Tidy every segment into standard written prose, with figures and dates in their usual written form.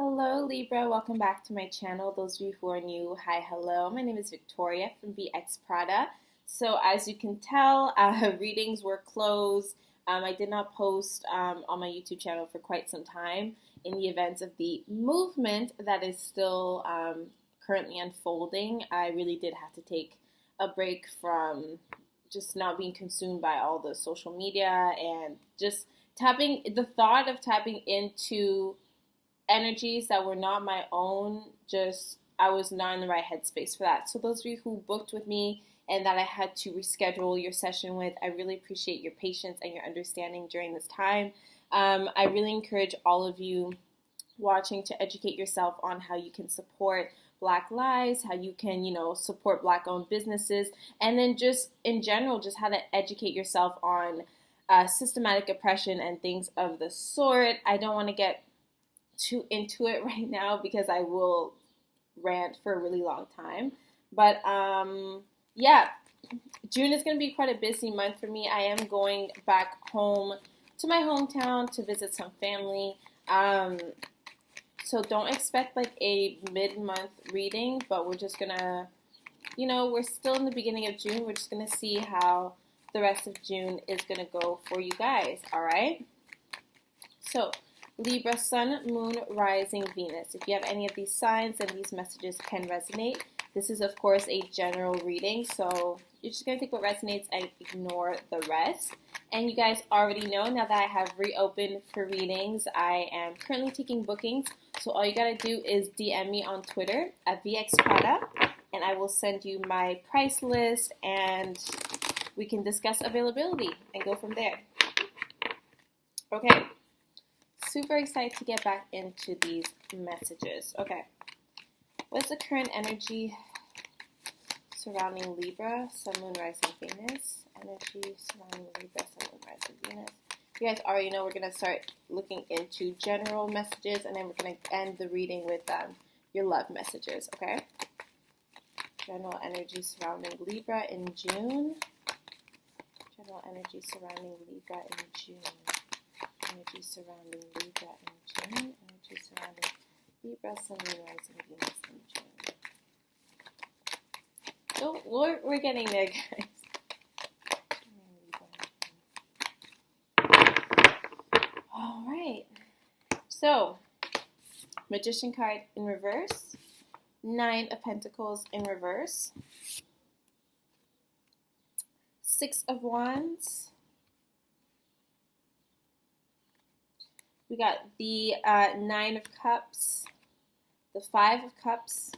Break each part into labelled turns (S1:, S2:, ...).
S1: Hello Libra, welcome back to my channel. Those of you who are new, hi, hello. My name is Victoria from VXPRADA. So as you can tell, readings were closed. I did not post on my YouTube channel for quite some time in the event of the movement that is still currently unfolding. I really did have to take a break from just not being consumed by all the social media and just the thought of tapping into energies that were not my own. Just I was not in the right headspace for that. So those of you who booked with me and that I had to reschedule your session with, I really appreciate your patience and your understanding during this time. I really encourage all of you watching to educate yourself on how you can support Black lives, how you can, support Black owned businesses, and then just in general, just how to educate yourself on systematic oppression and things of the sort. I don't want to get too into it right now because I will rant for a really long time. But yeah, June is going to be quite a busy month for me. I am going back home to my hometown to visit some family. So don't expect like a mid-month reading, but we're just going to, we're still in the beginning of June. We're just going to see how the rest of June is going to go for you guys, all right? So Libra, Sun, Moon, Rising, Venus. If you have any of these signs, then these messages can resonate. This is, of course, a general reading, so you're just going to take what resonates and ignore the rest. And you guys already know, now that I have reopened for readings, I am currently taking bookings. So all you got to do is DM me on Twitter at VXPRADA, and I will send you my price list, and we can discuss availability and go from there. Okay. Super excited to get back into these messages. Okay, what's the current energy surrounding Libra, Sun, Moon, Rising, Venus? Energy surrounding Libra, Sun, Moon, Rising, Venus. You guys already know we're going to start looking into general messages, and then we're going to end the reading with your love messages, okay? General energy surrounding Libra in June. General energy surrounding Libra in June. Energy surrounding Libra in June. Energy surrounding Libra, Sun, Moon, Rising, Venus in June. So we're getting there, guys. All right. So, Magician card in reverse. 9 of Pentacles in reverse. 6 of Wands. We got the 9 of Cups, the 5 of Cups,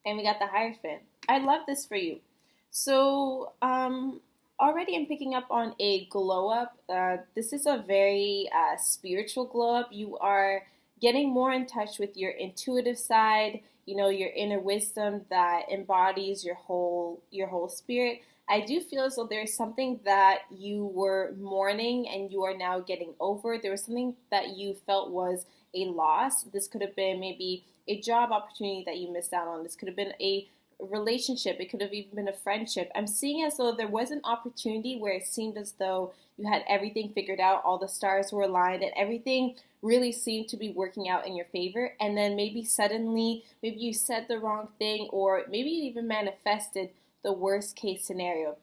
S1: and we got the Hierophant. I love this for you. So already I'm picking up on a glow up. This is a very spiritual glow up. You are getting more in touch with your intuitive side, your inner wisdom that embodies your whole spirit. I do feel as though there's something that you were mourning and you are now getting over. There was something that you felt was a loss. This could have been maybe a job opportunity that you missed out on. This could have been a relationship. It could have even been a friendship. I'm seeing as though there was an opportunity where it seemed as though you had everything figured out, all the stars were aligned, and everything really seemed to be working out in your favor. And then maybe suddenly, maybe you said the wrong thing, or maybe you even manifested the worst case scenario.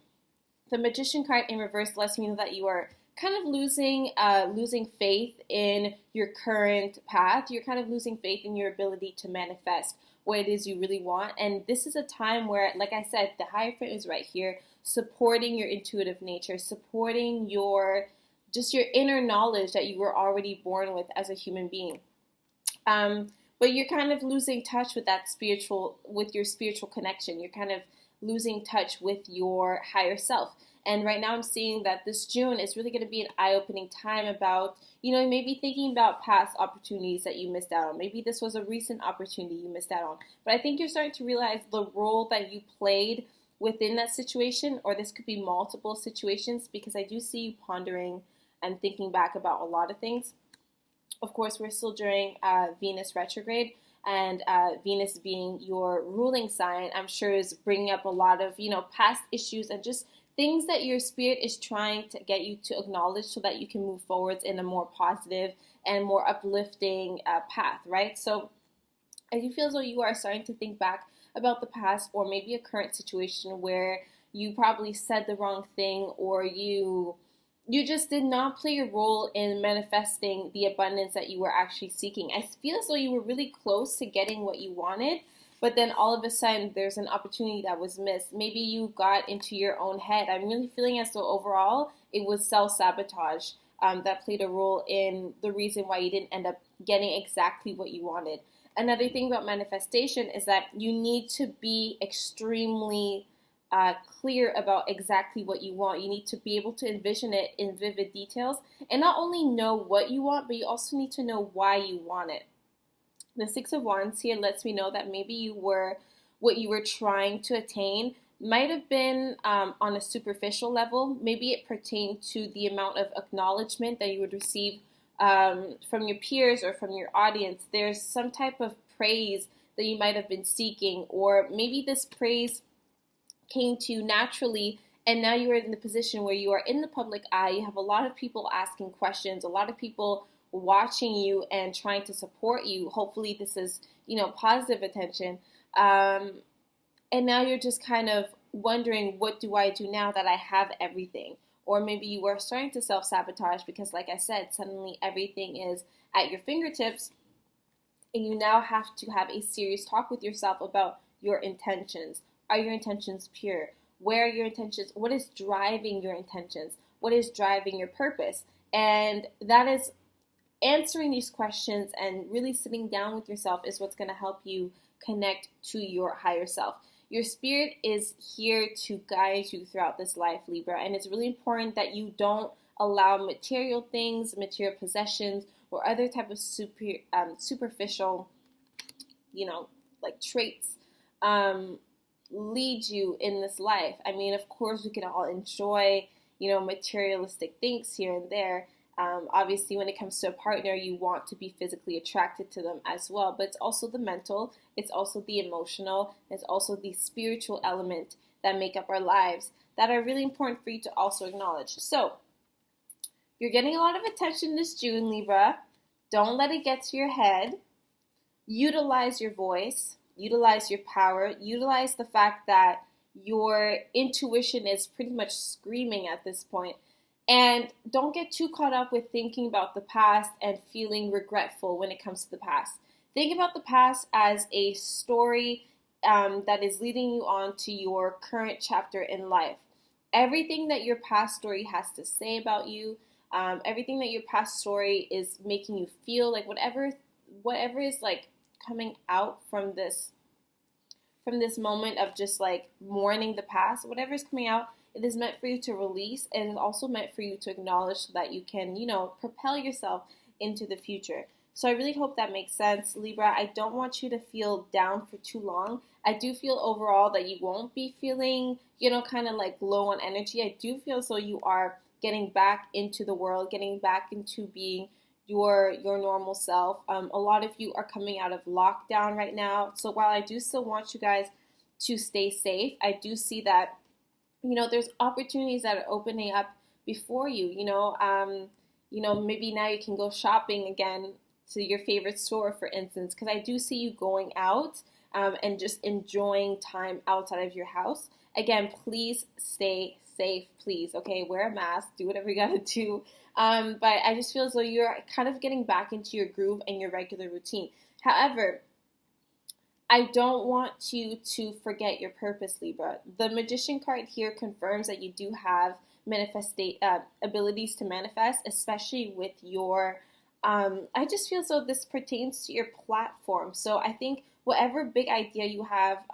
S1: The Magician card in reverse lets me know that you are kind of losing faith in your current path. You're kind of losing faith in your ability to manifest what it is you really want. And this is a time where, like I said, the Hierophant is right here, supporting your intuitive nature, supporting your inner knowledge that you were already born with as a human being. But you're kind of losing touch with your spiritual connection. You're kind of losing touch with your higher self. And right now I'm seeing that this June is really going to be an eye-opening time about, maybe thinking about past opportunities that you missed out on. Maybe this was a recent opportunity you missed out on. But I think you're starting to realize the role that you played within that situation, or this could be multiple situations, because I do see you pondering and thinking back about a lot of things. Of course, we're still during Venus retrograde. And Venus being your ruling sign, I'm sure is bringing up a lot of, past issues and just things that your spirit is trying to get you to acknowledge so that you can move forwards in a more positive and more uplifting path, right? So I do feel as though you are starting to think back about the past or maybe a current situation where you probably said the wrong thing, or you just did not play a role in manifesting the abundance that you were actually seeking. I feel as though you were really close to getting what you wanted, but then all of a sudden there's an opportunity that was missed. Maybe you got into your own head. I'm really feeling as though overall it was self-sabotage that played a role in the reason why you didn't end up getting exactly what you wanted. Another thing about manifestation is that you need to be extremely clear about exactly what you want. You need to be able to envision it in vivid details and not only know what you want, but you also need to know why you want it. The Six of Wands here lets me know that maybe what you were trying to attain might have been on a superficial level. Maybe it pertained to the amount of acknowledgement that you would receive from your peers or from your audience. There's some type of praise that you might have been seeking, or maybe this praise came to you naturally, and now you are in the position where you are in the public eye. You have a lot of people asking questions, a lot of people watching you and trying to support you. Hopefully this is, positive attention. And now you're just kind of wondering, what do I do now that I have everything? Or maybe you are starting to self-sabotage because, like I said, suddenly everything is at your fingertips, and you now have to have a serious talk with yourself about your intentions. Are your intentions pure? Where are your intentions? What is driving your intentions? What is driving your purpose? And that is answering these questions and really sitting down with yourself is what's going to help you connect to your higher self. Your spirit is here to guide you throughout this life, Libra, and it's really important that you don't allow material things, material possessions, or other type of superficial, like traits lead you in this life. I mean, of course, we can all enjoy, materialistic things here and there. Obviously, when it comes to a partner, you want to be physically attracted to them as well. But it's also the mental, it's also the emotional, it's also the spiritual element that make up our lives that are really important for you to also acknowledge. So, you're getting a lot of attention this June, Libra. Don't let it get to your head. Utilize your voice. Utilize your power. Utilize the fact that your intuition is pretty much screaming at this point. And don't get too caught up with thinking about the past and feeling regretful when it comes to the past. Think about the past as a story that is leading you on to your current chapter in life. Everything that your past story has to say about you, everything that your past story is making you feel, like whatever is like coming out from this moment of just like mourning the past, whatever is coming out, it is meant for you to release, and it's also meant for you to acknowledge so that you can, propel yourself into the future. So I really hope that makes sense, Libra. I don't want you to feel down for too long. I do feel overall that you won't be feeling, kind of like low on energy. I do feel as though you are getting back into the world, getting back into being your normal self. A lot of you are coming out of lockdown right now. So while I do still want you guys to stay safe, I do see that, there's opportunities that are opening up before you. Maybe now you can go shopping again to your favorite store, for instance, because I do see you going out and just enjoying time outside of your house. Again, please stay safe, please. Okay, wear a mask, do whatever you gotta do. But I just feel as though you're kind of getting back into your groove and your regular routine. However, I don't want you to forget your purpose, Libra. The Magician card here confirms that you do have abilities to manifest, especially with your, I just feel as though this pertains to your platform. So I think whatever big idea you have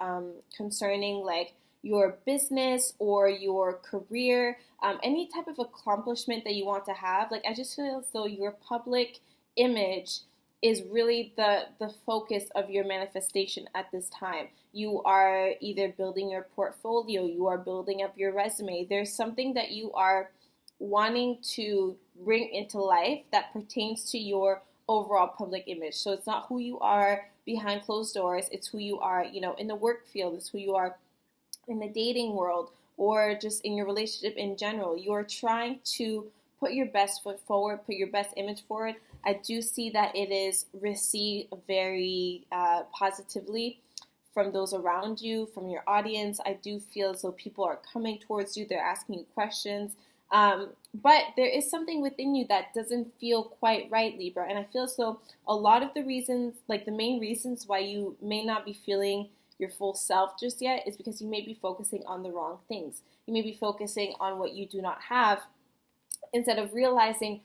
S1: concerning like your business or your career, any type of accomplishment that you want to have, like I just feel as though your public image is really the focus of your manifestation at this time. You are either building your portfolio, you are building up your resume. There's something that you are wanting to bring into life that pertains to your overall public image. So it's not who you are behind closed doors, it's who you are, in the work field, it's who you are in the dating world, or just in your relationship in general. You're trying to put your best foot forward, put your best image forward. I do see that it is received very positively from those around you, from your audience. I do feel as though people are coming towards you. They're asking you questions. But there is something within you that doesn't feel quite right, Libra. And I feel as though a lot of the reasons, like the main reasons why you may not be feeling your full self just yet is because you may be focusing on the wrong things. You may be focusing on what you do not have instead of realizing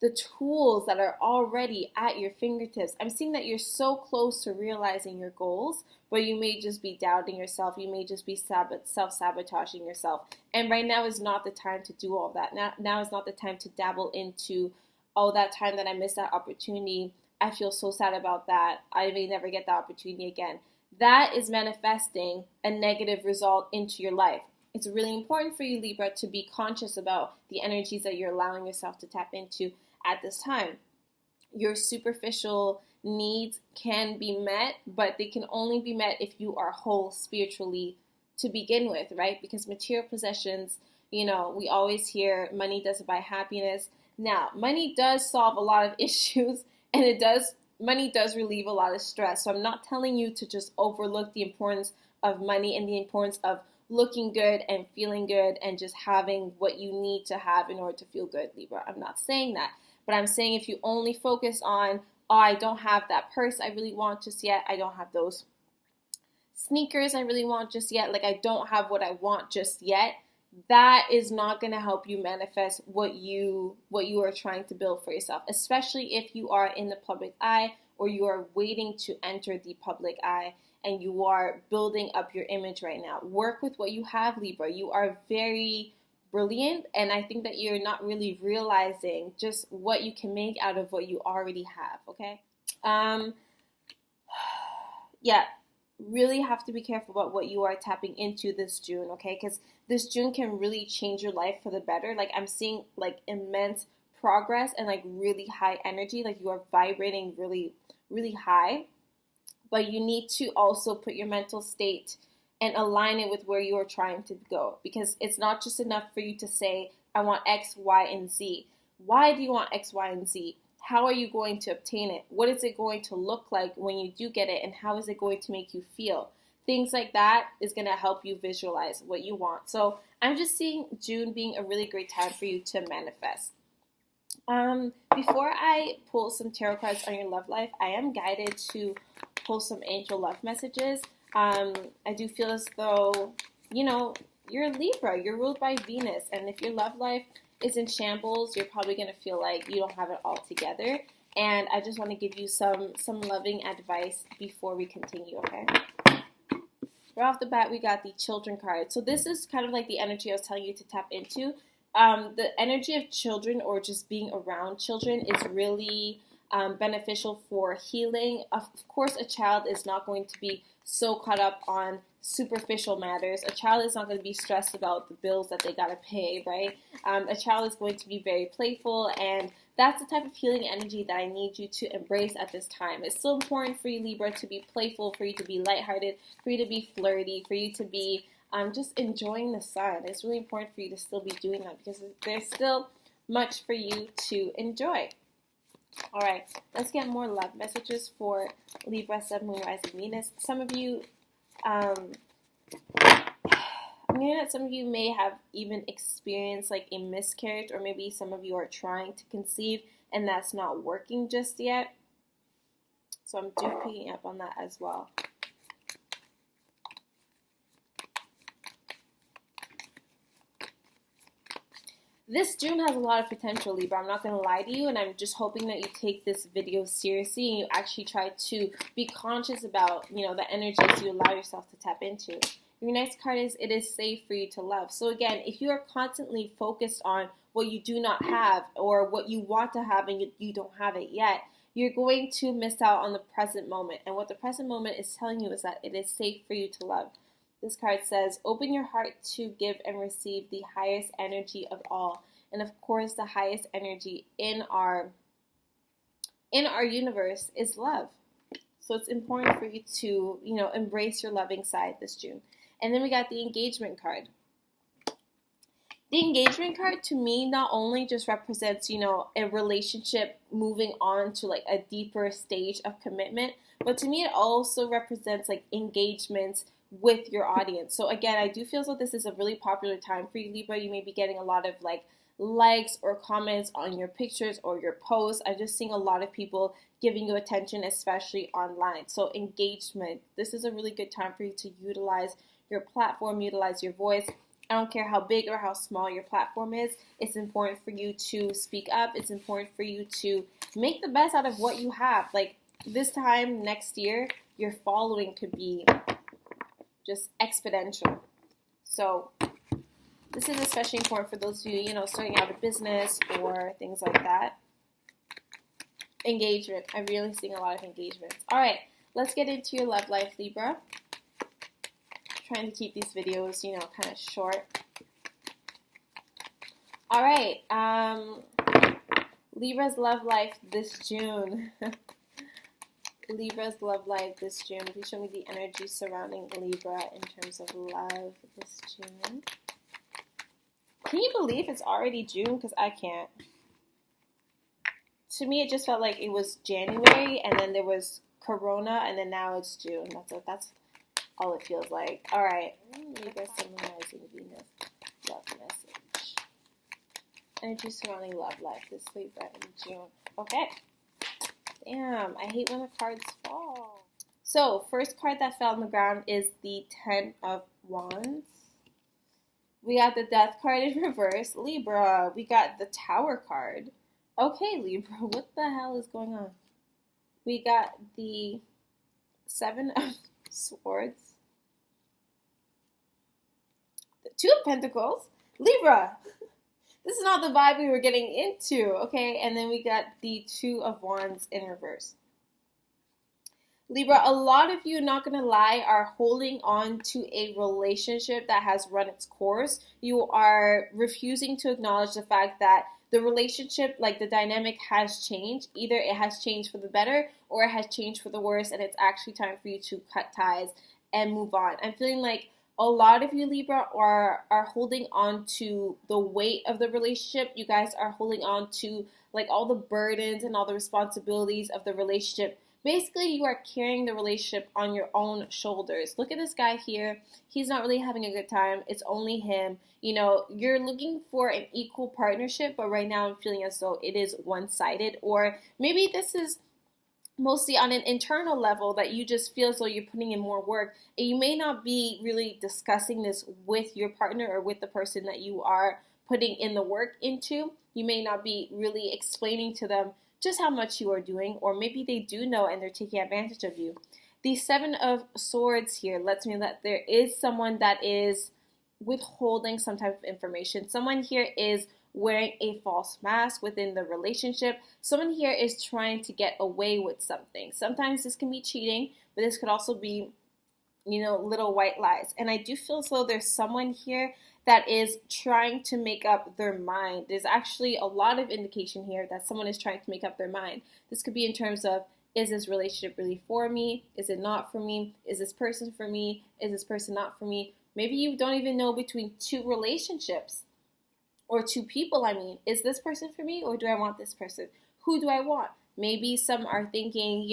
S1: the tools that are already at your fingertips. I'm seeing that you're so close to realizing your goals, but you may just be doubting yourself. You may just be self-sabotaging yourself. And right now is not the time to do all that. Now is not the time to dabble into, oh, that time that I missed that opportunity, I feel so sad about that. I may never get that opportunity again. That is manifesting a negative result into your life. It's really important for you, Libra, to be conscious about the energies that you're allowing yourself to tap into at this time. Your superficial needs can be met, but they can only be met if you are whole spiritually to begin with, right? Because material possessions, we always hear money doesn't buy happiness. Now, money does solve a lot of issues, and money does relieve a lot of stress. So I'm not telling you to just overlook the importance of money and the importance of looking good and feeling good and just having what you need to have in order to feel good, Libra. I'm not saying that. But I'm saying if you only focus on, oh, I don't have that purse I really want just yet. I don't have those sneakers I really want just yet. Like, I don't have what I want just yet. That is not going to help you manifest what you are trying to build for yourself, especially if you are in the public eye or you are waiting to enter the public eye and you are building up your image right now. Work with what you have, Libra. You are very brilliant, and I think that you're not really realizing just what you can make out of what you already have, okay? Yeah, really have to be careful about what you are tapping into this June, okay? Because this June can really change your life for the better. Like, I'm seeing like immense progress and like really high energy. Like, you are vibrating really, really high. But you need to also put your mental state and align it with where you are trying to go. Because it's not just enough for you to say, I want X, Y, and Z. Why do you want X, Y, and Z? How are you going to obtain it? What is it going to look like when you do get it? And how is it going to make you feel? Things like that is going to help you visualize what you want. So I'm just seeing June being a really great time for you to manifest. Before I pull some tarot cards on your love life, I am guided to pull some angel love messages. I do feel as though, you're a Libra, you're ruled by Venus, and if your love life is in shambles, you're probably going to feel like you don't have it all together. And I just want to give you some loving advice before we continue, okay? Right off the bat, we got the children card. So this is kind of like the energy I was telling you to tap into. The energy of children or just being around children is really beneficial for healing. Of course, a child is not going to be so caught up on superficial matters. A child is not going to be stressed about the bills that they got to pay, right? A child is going to be very playful, and that's the type of healing energy that I need you to embrace at this time. It's so important for you, Libra, to be playful, for you to be lighthearted, for you to be flirty, for you to be just enjoying the sun. It's really important for you to still be doing that because there's still much for you to enjoy. All right, let's get more love messages for Libra, Sun, Moon, Rising, Venus. Some of you, I'm hearing that some of you may have even experienced like a miscarriage, or maybe some of you are trying to conceive and that's not working just yet. So I'm picking up on that as well. This June has a lot of potential, Libra. I'm not going to lie to you, and I'm just hoping that you take this video seriously and you actually try to be conscious about, the energies you allow yourself to tap into. Your next card is, it is safe for you to love. So again, if you are constantly focused on what you do not have or what you want to have and you don't have it yet, you're going to miss out on the present moment. And what the present moment is telling you is that it is safe for you to love. This card says, open your heart to give and receive the highest energy of all. And of course, the highest energy in our universe is love. So it's important for you to, embrace your loving side this June. And then we got the engagement card. The engagement card to me not only just represents, a relationship moving on to like a deeper stage of commitment, but to me it also represents like engagements with your audience. So again, I do feel as though this is a really popular time for you, Libra. You may be getting a lot of like likes or comments on your pictures or your posts. I'm just seeing a lot of people giving you attention, especially online. So engagement, this is a really good time for you to utilize your platform, utilize your voice. I don't care how big or how small your platform is. It's important for you to speak up. It's important for you to make the best out of what you have. Like this time next year, your following could be just exponential. So this is especially important for those of you, starting out a business or things like that. Engagement. I'm really seeing a lot of engagements. All right, let's get into your love life, Libra. Trying to keep these videos, kind of short. All right, Libra's love life this June. Libra's love life this June. Please show me the energy surrounding Libra in terms of love this June. Can you believe it's already June? Because I can't. To me, it just felt like it was January, and then there was Corona, and then now it's June. That's all it feels like. All right. Libra symbolizing Venus. Love message. Energy surrounding love life. This Libra in June. Okay. Damn. I hate when the cards fall. So, first card that fell on the ground is the Ten of Wands. We got the Death card in reverse. Libra. We got the Tower card. Okay, Libra. What the hell is going on? We got the Seven of Swords. The Two of Pentacles. Libra. This is not the vibe we were getting into, okay? And then we got the Two of Wands in reverse. Libra, a lot of you, not going to lie, are holding on to a relationship that has run its course. You are refusing to acknowledge the fact that the relationship, like the dynamic, has changed. Either it has changed for the better or it has changed for the worse, and it's actually time for you to cut ties and move on. I'm feeling like a lot of you, Libra, are holding on to the weight of the relationship. You guys are holding on to like all the burdens and all the responsibilities of the relationship. Basically, you are carrying the relationship on your own shoulders. Look at this guy here. He's not really having a good time. It's only him. You're looking for an equal partnership, but right now I'm feeling as though it is one-sided. Or maybe this is mostly on an internal level that you just feel as though you're putting in more work. And you may not be really discussing this with your partner or with the person that you are putting in the work into. You may not be really explaining to them just how much you are doing, or maybe they do know and they're taking advantage of you. The Seven of Swords here lets me know that there is someone that is withholding some type of information. Someone here is wearing a false mask within the relationship. Someone here is trying to get away with something. Sometimes this can be cheating, but this could also be, little white lies. And I do feel as though there's someone here that is trying to make up their mind. There's actually a lot of indication here that someone is trying to make up their mind. This could be in terms of, is this relationship really for me? Is it not for me? Is this person for me? Is this person not for me? Maybe you don't even know between two relationships or two people. Is this person for me or do I want this person? Who do I want? Maybe some are thinking,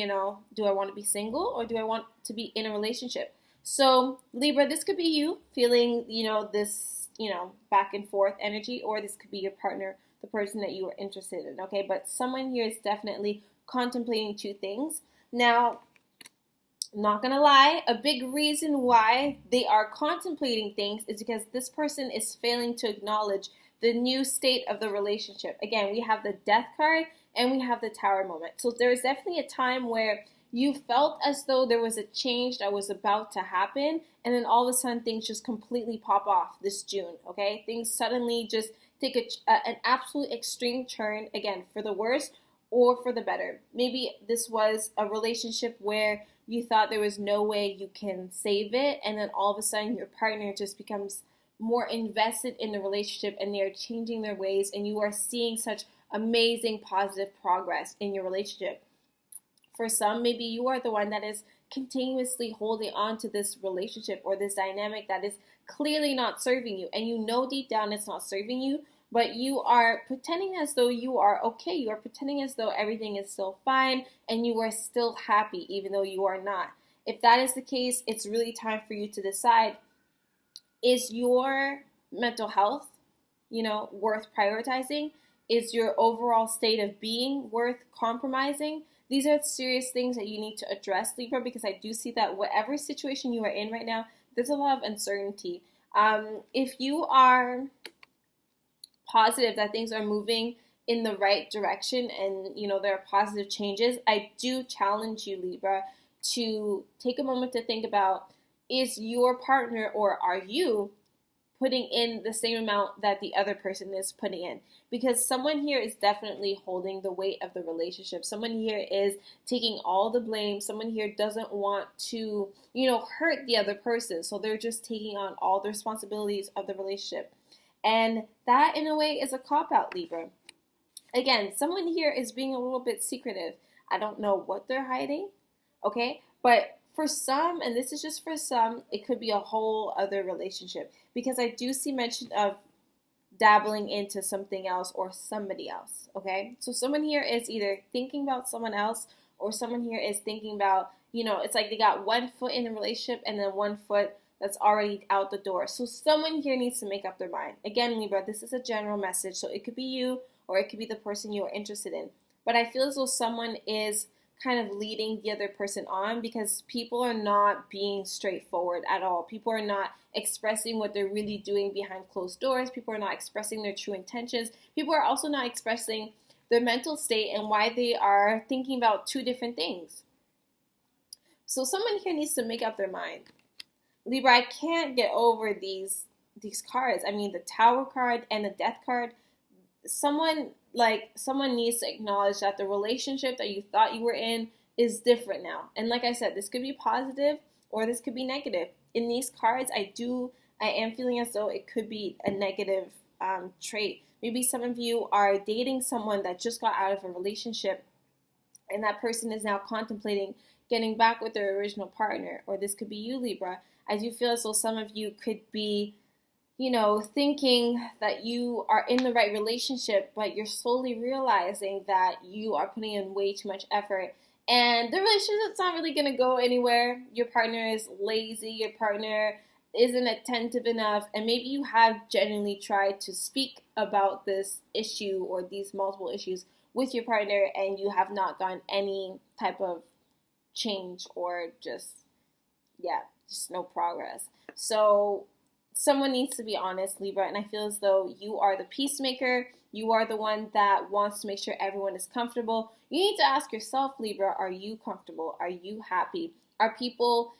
S1: do I want to be single or do I want to be in a relationship? So Libra, this could be you feeling, this, back and forth energy, or this could be your partner, the person that you are interested in, okay? But someone here is definitely contemplating two things. Now, not gonna lie, a big reason why they are contemplating things is because this person is failing to acknowledge the new state of the relationship. Again, we have the Death card and we have the Tower moment. So there's definitely a time where you felt as though there was a change that was about to happen, and then all of a sudden things just completely pop off this June, okay? Things suddenly just take an absolute extreme turn, again, for the worse or for the better. Maybe this was a relationship where you thought there was no way you can save it, and then all of a sudden your partner just becomes more invested in the relationship and they are changing their ways, and you are seeing such amazing positive progress in your relationship. For some, maybe you are the one that is continuously holding on to this relationship or this dynamic that is clearly not serving you, and you know deep down it's not serving you, but you are pretending as though you are okay. You are pretending as though everything is still fine and you are still happy even though you are not. If that is the case, it's really time for you to decide, is your mental health, worth prioritizing? Is your overall state of being worth compromising? These are serious things that you need to address, Libra, because I do see that whatever situation you are in right now, there's a lot of uncertainty. If you are positive that things are moving in the right direction and there are positive changes, I do challenge you, Libra, to take a moment to think about, is your partner or are you putting in the same amount that the other person is putting in? Because someone here is definitely holding the weight of the relationship. Someone here is taking all the blame. Someone here doesn't want to, hurt the other person. So they're just taking on all the responsibilities of the relationship. And that, in a way, is a cop-out, Libra. Again, someone here is being a little bit secretive. I don't know what they're hiding, okay? But for some, and this is just for some, it could be a whole other relationship, because I do see mention of dabbling into something else or somebody else, okay? So someone here is either thinking about someone else, or someone here is thinking about, it's like they got one foot in the relationship and then one foot that's already out the door. So someone here needs to make up their mind. Again, Libra, this is a general message, so it could be you or it could be the person you are interested in. But I feel as though someone is kind of leading the other person on, because people are not being straightforward at all. People are not expressing what they're really doing behind closed doors. People are not expressing their true intentions. People are also not expressing their mental state and why they are thinking about two different things. So someone here needs to make up their mind. Libra, I can't get over these cards. I mean, the Tower card and the Death card. Someone needs to acknowledge that the relationship that you thought you were in is different now. And like I said, this could be positive or this could be negative. In these cards, I am feeling as though it could be a negative trait. Maybe some of you are dating someone that just got out of a relationship and that person is now contemplating getting back with their original partner. Or this could be you, Libra. I do feel as though some of you could be thinking that you are in the right relationship, but you're slowly realizing that you are putting in way too much effort and the relationship's not really going to go anywhere. Your partner is lazy, your partner isn't attentive enough, and maybe you have genuinely tried to speak about this issue or these multiple issues with your partner and you have not gotten any type of change or just no progress. So someone needs to be honest, Libra, and I feel as though you are the peacemaker. You are the one that wants to make sure everyone is comfortable. You need to ask yourself, Libra, are you comfortable? Are you happy? Are people,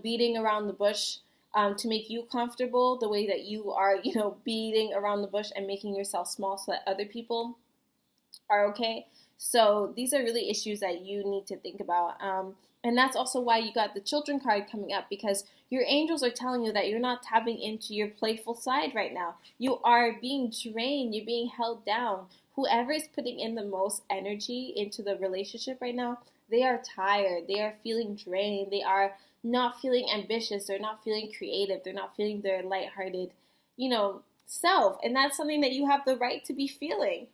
S1: beating around the bush to make you comfortable the way that you are, beating around the bush and making yourself small so that other people are okay? So these are really issues that you need to think about. And that's also why you got the Children card coming up, because your angels are telling you that you're not tapping into your playful side right now. You are being drained. You're being held down. Whoever is putting in the most energy into the relationship right now, they are tired. They are feeling drained. They are not feeling ambitious. They're not feeling creative. They're not feeling their lighthearted, self. And that's something that you have the right to be feeling.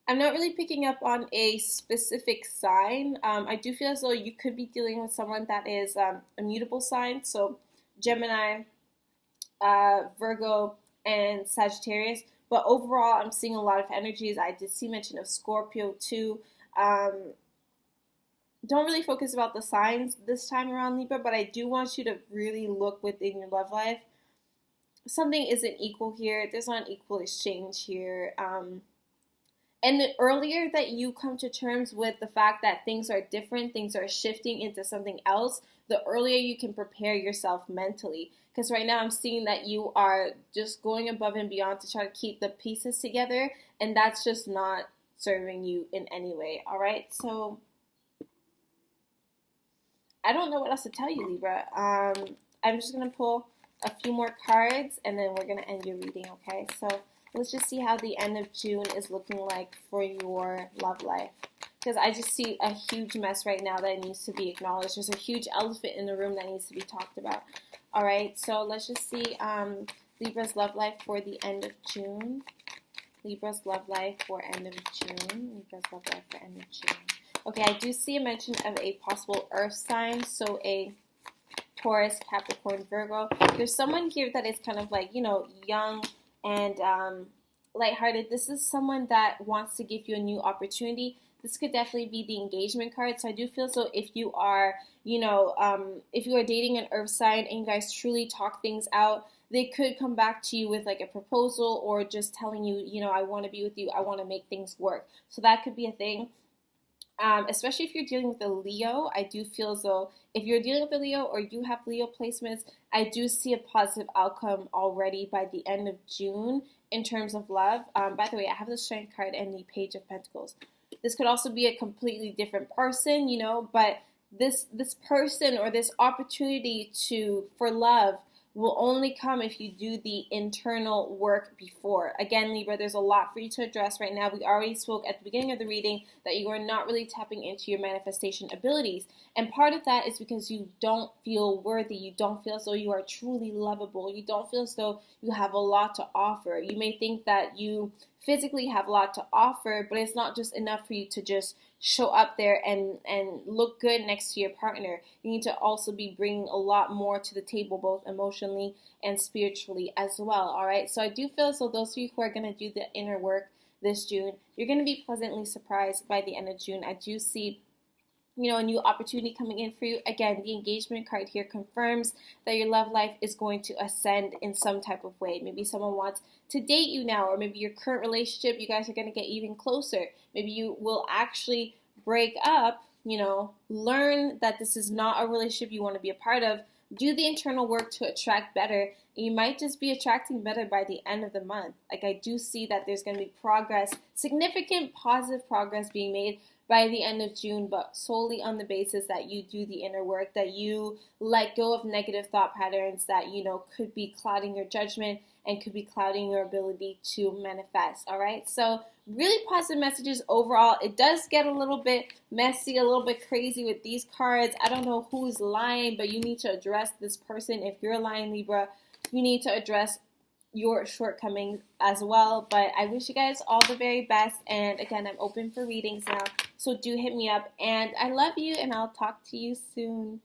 S1: I'm not really picking up on a specific sign. I do feel as though you could be dealing with someone that is a mutable sign. So Gemini, Virgo, and Sagittarius. But overall, I'm seeing a lot of energies. I did see mention of Scorpio too. Don't really focus about the signs this time around, Libra, but I do want you to really look within your love life. Something isn't equal here. There's not an equal exchange here. And the earlier that you come to terms with the fact that things are different, things are shifting into something else, the earlier you can prepare yourself mentally. Because right now I'm seeing that you are just going above and beyond to try to keep the pieces together, and that's just not serving you in any way, all right? So I don't know what else to tell you, Libra. I'm just going to pull a few more cards, and then we're going to end your reading, okay? So let's just see how the end of June is looking like for your love life. because I just see a huge mess right now that needs to be acknowledged. There's a huge elephant in the room that needs to be talked about. All right, so let's just see Libra's love life for the end of June. Libra's love life for end of June. Libra's love life for end of June. Okay, I do see a mention of a possible earth sign, so a Taurus, Capricorn, Virgo. There's someone here that is kind of like, you know, young and lighthearted. This is someone that wants to give you a new opportunity. This could definitely be the engagement card. So I do feel so if you are, you know, if you are dating an earth sign and you guys truly talk things out, they could come back to you with like a proposal or just telling you, you know, I want to be with you. I want to make things work. So that could be a thing. Especially if you're dealing with a Leo, I do feel as though if you're dealing with a Leo or you have Leo placements, I do see a positive outcome already by the end of June in terms of love. By the way, I have the Strength card and the Page of Pentacles. This could also be a completely different person, you know, but this person or this opportunity for love will only come if you do the internal work before. Again, Libra, there's a lot for you to address right now. We already spoke at the beginning of the reading that you are not really tapping into your manifestation abilities. And part of that is because you don't feel worthy. You don't feel as though you are truly lovable. You don't feel as though you have a lot to offer. You may think that you physically have a lot to offer, but it's not just enough for you to just show up there and look good next to your partner. You need to also be bringing a lot more to the table, both emotionally and spiritually as well, all right? So I do feel as though those of you who are going to do the inner work this June, you're going to be pleasantly surprised by the end of June. I do see, you know, a new opportunity coming in for you. Again, the engagement card here confirms that your love life is going to ascend in some type of way. Maybe someone wants to date you now, or maybe your current relationship, you guys are going to get even closer. Maybe you will actually break up, you know, learn that this is not a relationship you want to be a part of, do the internal work to attract better. You might just be attracting better by the end of the month. Like, I do see that there's going to be progress, significant positive progress being made by the end of June, but solely on the basis that you do the inner work, that you let go of negative thought patterns that, you know, could be clouding your judgment and could be clouding your ability to manifest, all right? So really positive messages overall. It does get a little bit messy, a little bit crazy with these cards. I don't know who's lying, but you need to address this person. If you're lying, Libra, you need to address your shortcomings as well. But I wish you guys all the very best. And again, I'm open for readings now, so do hit me up. And I love you, and I'll talk to you soon.